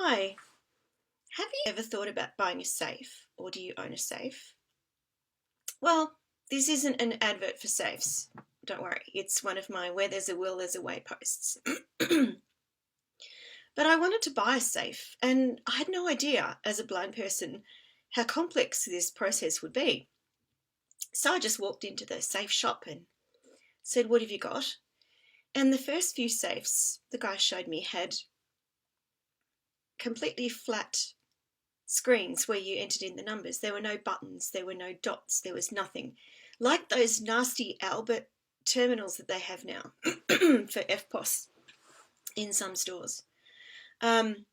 Hi, have you ever thought about buying a safe, or do you own a safe? Well, this isn't an advert for safes. Don't worry, it's one of my where there's a will, there's a way posts. But I wanted to buy a safe, and I had no idea, as a blind person, how complex this process would be. So I just walked into the safe shop and said, "What have you got?" And the first few safes the guy showed me had completely flat screens where you entered in the numbers. There were no buttons, there were no dots, there was nothing. Like those nasty Albert terminals that they have now for EFTPOS in some stores. And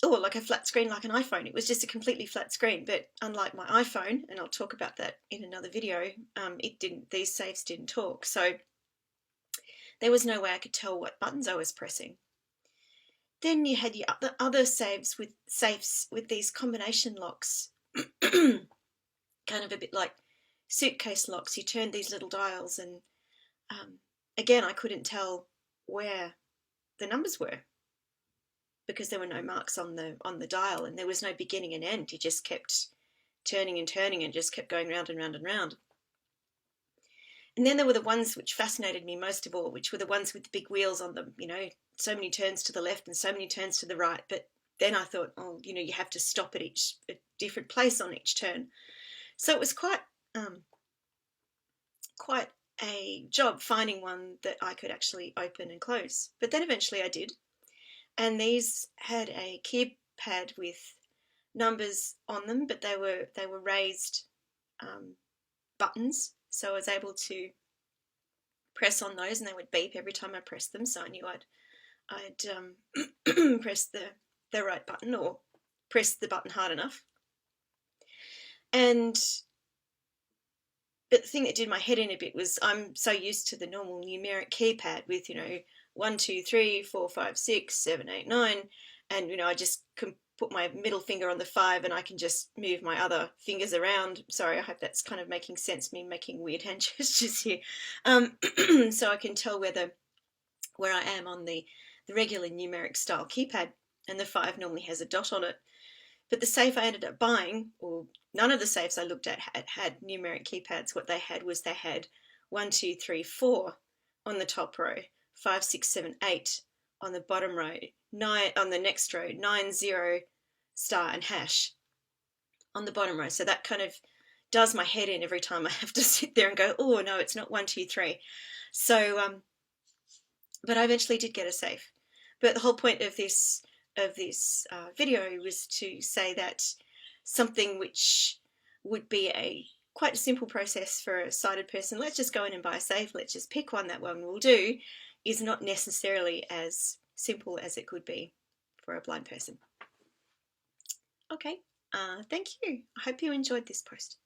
or like a flat screen like an iPhone. It was just a completely flat screen, but unlike my iPhone, and I'll talk about that in another video, these safes didn't talk. So there was no way I could tell what buttons I was pressing. Then you had your other safes with these combination locks, kind of a bit like suitcase locks. You turned these little dials, and again, I couldn't tell where the numbers were because there were no marks on the dial, and there was no beginning and end. You just kept turning and turning, and just kept going round and round and round. And then there were the ones which fascinated me most of all, which were the ones with the big wheels on them, so many turns to the left and so many turns to the right. But then I thought, oh, you have to stop at a different place on each turn. So it was quite a job finding one that I could actually open and close. But then eventually I did. And these had a keypad with numbers on them, but they were raised buttons. So I was able to press on those, and they would beep every time I pressed them. So I knew I'd press the right button, or press the button hard enough. But the thing that did my head in a bit was I'm so used to the normal numeric keypad with 1, 2, 3, 4, 5, 6, 7, 8, 9, and I just can put my middle finger on the 5 and I can just move my other fingers around. Sorry, I hope that's kind of making sense, me making weird hand gestures here. So I can tell where I am on the regular numeric style keypad, and the 5 normally has a dot on it. But the safe I ended up buying, or none of the safes I looked at had numeric keypads. What they had was 1, 2, 3, 4 on the top row, 5, 6, 7, 8 on the bottom row, 9 on the next row, 9, 0, star and hash on the bottom row. So that kind of does my head in every time I have to sit there and go, oh no, it's not 1, 2, 3. So, but I eventually did get a safe. But the whole point of this video was to say that something which would be quite a simple process for a sighted person, let's just go in and buy a safe, let's just pick one, that one will do, is not necessarily as simple as it could be for a blind person. Okay, thank you. I hope you enjoyed this post.